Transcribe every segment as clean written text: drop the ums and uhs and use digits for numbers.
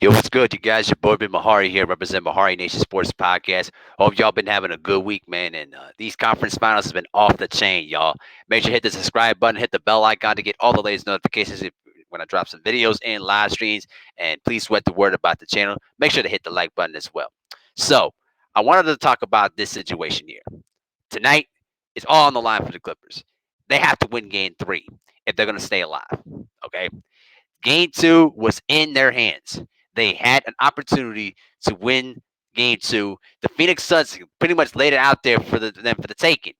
Yo, what's good, you guys? Your boy Ben Mahari here, represent Mahari Nation Sports Podcast. Hope y'all been having a good week, man. And these conference finals has been off the chain, y'all. Make sure to hit the subscribe button, hit the bell icon to get all the latest notifications when I drop some videos and live streams. And please spread the word about the channel. Make sure to hit the like button as well. So, I wanted to talk about this situation here. Tonight, it's all on the line for the Clippers. They have to win game three if they're going to stay alive. Okay. Game two was in their hands. They had an opportunity to win game two. The Phoenix Suns pretty much laid it out there for them for the taking.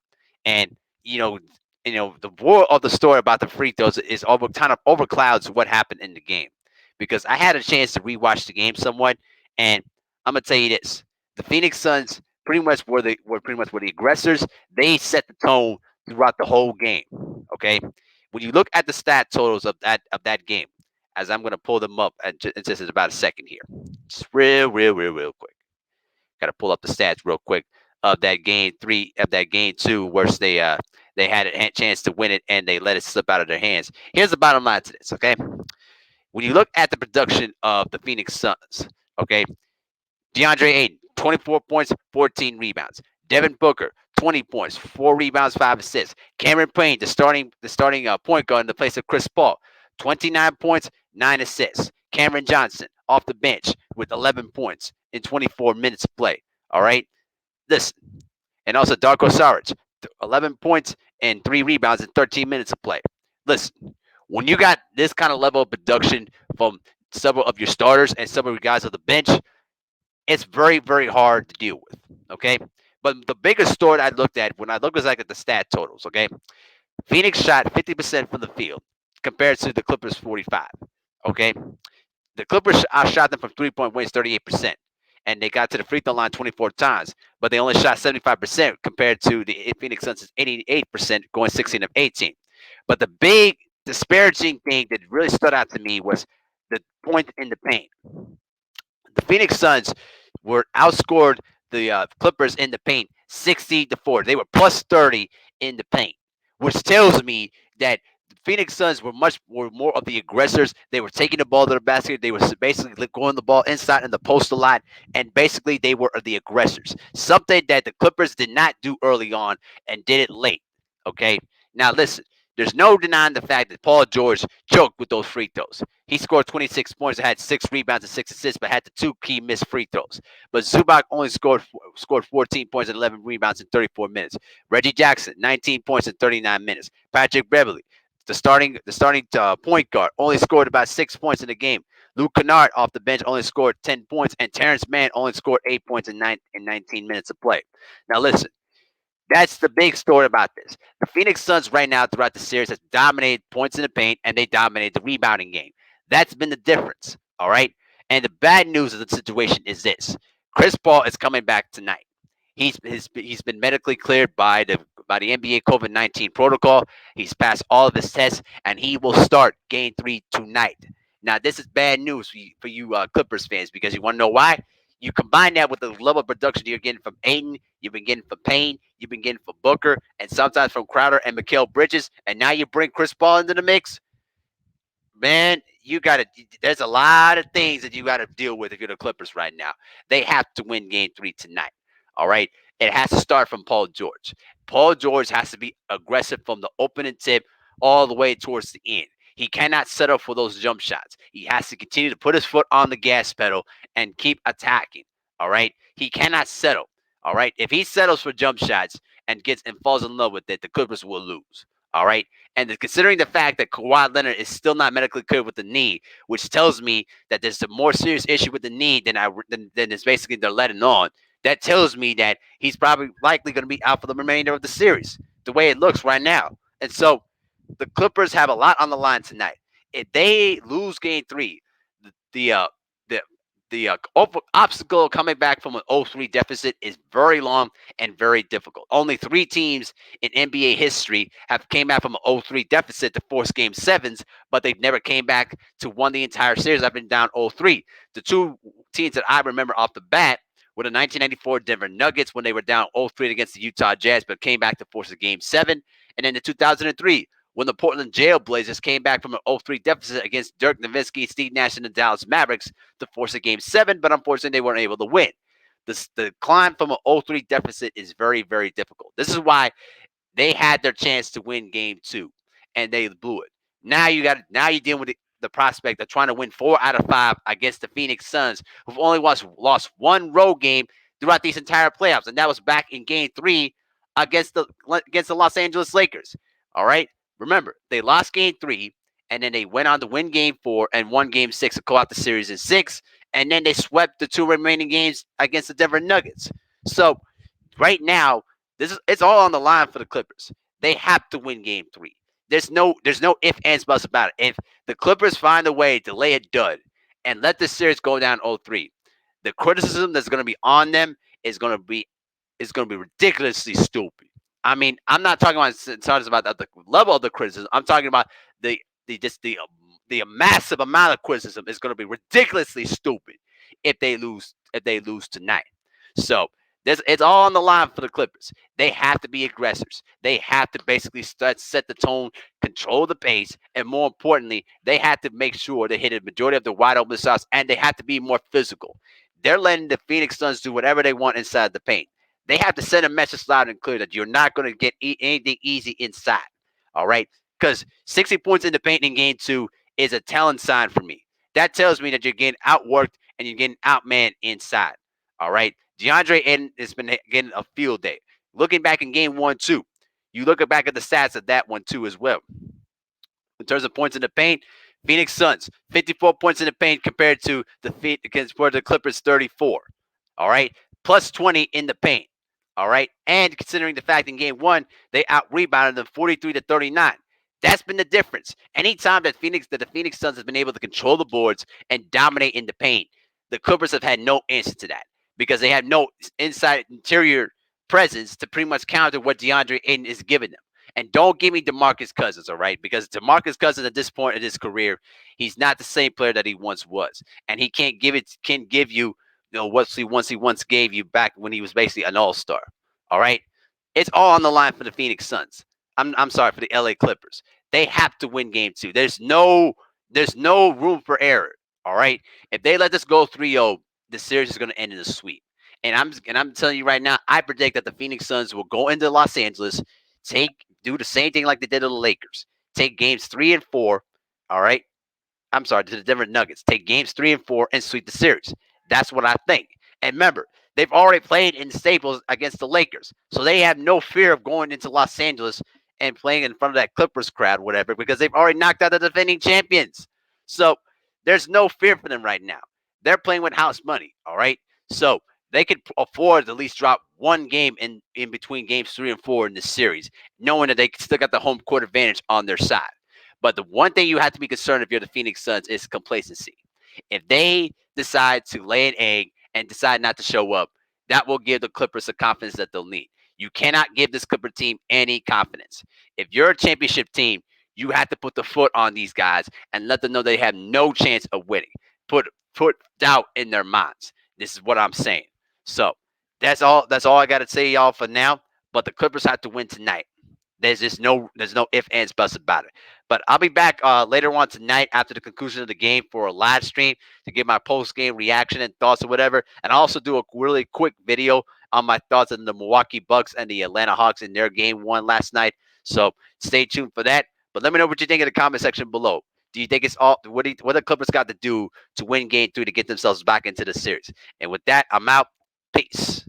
And you know, the war of the story about the free throws is kind of overclouds what happened in the game. Because I had a chance to rewatch the game somewhat, and I'm gonna tell you this: the Phoenix Suns pretty much were the aggressors. They set the tone throughout the whole game. Okay, when you look at the stat totals of that game, as I'm going to pull them up in just about a second here. Just real quick. Got to pull up the stats real quick of that game three, of that game two, where they had a chance to win it and they let it slip out of their hands. Here's the bottom line to this, okay? When you look at the production of the Phoenix Suns, okay, DeAndre Ayton, 24 points, 14 rebounds. Devin Booker, 20 points, 4 rebounds, 5 assists. Cameron Payne, the starting point guard in the place of Chris Paul, 29 points, 9 assists. Cameron Johnson off the bench with 11 points in 24 minutes of play. All right, listen, and also Darko Saric, 11 points and 3 rebounds in 13 minutes of play. Listen, when you got this kind of level of production from several of your starters and some of your guys on the bench, it's very, very hard to deal with. Okay. But the biggest story I looked at when I looked was like at the stat totals. Okay. Phoenix shot 50% from the field compared to the Clippers 45. Okay. The Clippers outshot them from 3 point range 38%. And they got to the free throw line 24 times, but they only shot 75% compared to the Phoenix Suns' 88% going 16 of 18. But the big disparaging thing that really stood out to me was the point in the paint. The Phoenix Suns were outscored the Clippers in the paint 60-4. They were plus 30 in the paint, which tells me that the Phoenix Suns were more of the aggressors. They were taking the ball to the basket. They were basically going the ball inside in the post a lot, and basically they were the aggressors. Something that the Clippers did not do early on and did it late. Okay, now listen. There's no denying the fact that Paul George choked with those free throws. He scored 26 points and had 6 rebounds and 6 assists, but had the 2 key missed free throws. But Zubac only scored 14 points and 11 rebounds in 34 minutes. Reggie Jackson, 19 points in 39 minutes. Patrick Beverly, the starting point guard, only scored about 6 points in the game. Luke Kennard off the bench only scored 10 points, and Terrence Mann only scored 8 points in 19 minutes of play. Now listen, that's the big story about this. The Phoenix Suns right now throughout the series has dominated points in the paint and they dominated the rebounding game. That's been the difference. All right. And the bad news of the situation is this: Chris Paul is coming back tonight. He's been medically cleared by the NBA COVID-19 protocol. He's passed all of his tests and he will start Game 3 tonight. Now this is bad news for you Clippers fans, because you want to know why. You combine that with the level of production you're getting from Aiden, you've been getting from Payne, you've been getting from Booker, and sometimes from Crowder and Mikal Bridges, and now you bring Chris Paul into the mix. Man, you got to. There's a lot of things that you got to deal with if you're the Clippers right now. They have to win Game 3 tonight. All right, it has to start from Paul George. Paul George has to be aggressive from the opening tip all the way towards the end. He cannot settle for those jump shots. He has to continue to put his foot on the gas pedal and keep attacking. All right, he cannot settle. All right, if he settles for jump shots and falls in love with it, the Clippers will lose. All right. And considering the fact that Kawhi Leonard is still not medically cleared with the knee, which tells me that there's a more serious issue with the knee than is basically they're letting on. That tells me that he's probably likely going to be out for the remainder of the series, the way it looks right now. And so the Clippers have a lot on the line tonight. If they lose Game 3, the uh, the the obstacle coming back from an 0-3 deficit is very long and very difficult. Only 3 teams in NBA history have came back from an 0-3 deficit to force game sevens, but they've never came back to won the entire series. I've been down 0-3. The two teams that I remember off the bat were the 1994 Denver Nuggets when they were down 0-3 against the Utah Jazz, but came back to force a game seven, and then the 2003 when the Portland Jailblazers came back from an 0-3 deficit against Dirk Nowitzki, Steve Nash, and the Dallas Mavericks to force a Game 7, but unfortunately they weren't able to win. The climb from an 0-3 deficit is very, very difficult. This is why they had their chance to win Game 2, and they blew it. Now you're dealing with the prospect of trying to win 4 out of 5 against the Phoenix Suns, who've only lost one road game throughout these entire playoffs, and that was back in Game 3 against the Los Angeles Lakers. All right, remember they lost Game 3, and then they went on to win Game 4 and won Game 6 to close out the series in 6, and then they swept the 2 remaining games against the Denver Nuggets. So right now, it's all on the line for the Clippers. They have to win Game 3. There's no if ands buts about it. If the Clippers find a way to lay a dud and let the series go down 0-3, the criticism that's going to be on them is going to be ridiculously stupid. I mean, I'm not talking about the level of the criticism. I'm talking about the the just the massive amount of criticism is going to be ridiculously stupid if they lose tonight. So it's all on the line for the Clippers. They have to be aggressors. They have to basically set the tone, control the pace, and more importantly, they have to make sure they hit a majority of the wide open shots, and they have to be more physical. They're letting the Phoenix Suns do whatever they want inside the paint. They have to send a message loud and clear that you're not going to get anything easy inside. All right, because 60 points in the paint in Game 2 is a telling sign for me. That tells me that you're getting outworked and you're getting outmanned inside. All right. DeAndre Ayton has been getting a field day. Looking back in Game 1, 2, you look back at the stats of that one too as well. In terms of points in the paint, Phoenix Suns 54 points in the paint compared to the Clippers 34. All right, plus 20 in the paint. All right, and considering the fact in Game 1 they out rebounded them 43-39. That's been the difference. Anytime that the Phoenix Suns has been able to control the boards and dominate in the paint, the Clippers have had no answer to that because they have no inside interior presence to pretty much counter what DeAndre Ayton is giving them. And don't give me DeMarcus Cousins, all right? Because DeMarcus Cousins at this point in his career, he's not the same player that he once was, and he can't give you, what he once gave you back when he was basically an all-star. All right, it's all on the line for the Phoenix Suns. I'm sorry, for the LA Clippers. They have to win Game 2. There's no room for error. All right, if they let this go 3-0, the series is going to end in a sweep. And I'm telling you right now, I predict that the Phoenix Suns will go into Los Angeles, do the same thing like they did to the Lakers. Take games 3 and 4. All right. I'm sorry, to the Denver Nuggets. Take games 3 and 4 and sweep the series. That's what I think. And remember, they've already played in Staples against the Lakers. So they have no fear of going into Los Angeles and playing in front of that Clippers crowd, whatever, because they've already knocked out the defending champions. So there's no fear for them right now. They're playing with house money. All right. So they could afford to at least drop one game in between games 3 and 4 in this series, knowing that they still got the home court advantage on their side. But the one thing you have to be concerned if you're the Phoenix Suns is complacency. If they decide to lay an egg and decide not to show up, that will give the Clippers the confidence that they'll need. You cannot give this Clipper team any confidence. If you're a championship team, you have to put the foot on these guys and let them know they have no chance of winning. Put doubt in their minds. This is what I'm saying. So that's all I got to say, y'all, for now. But the Clippers have to win tonight. There's no if ands buts about it. But I'll be back later on tonight after the conclusion of the game for a live stream to give my post game reaction and thoughts or whatever, and I'll also do a really quick video on my thoughts on the Milwaukee Bucks and the Atlanta Hawks in their game 1 last night. So stay tuned for that. But let me know what you think in the comment section below. Do you think it's all what the Clippers got to do to win game 3 to get themselves back into the series? And with that, I'm out. Peace.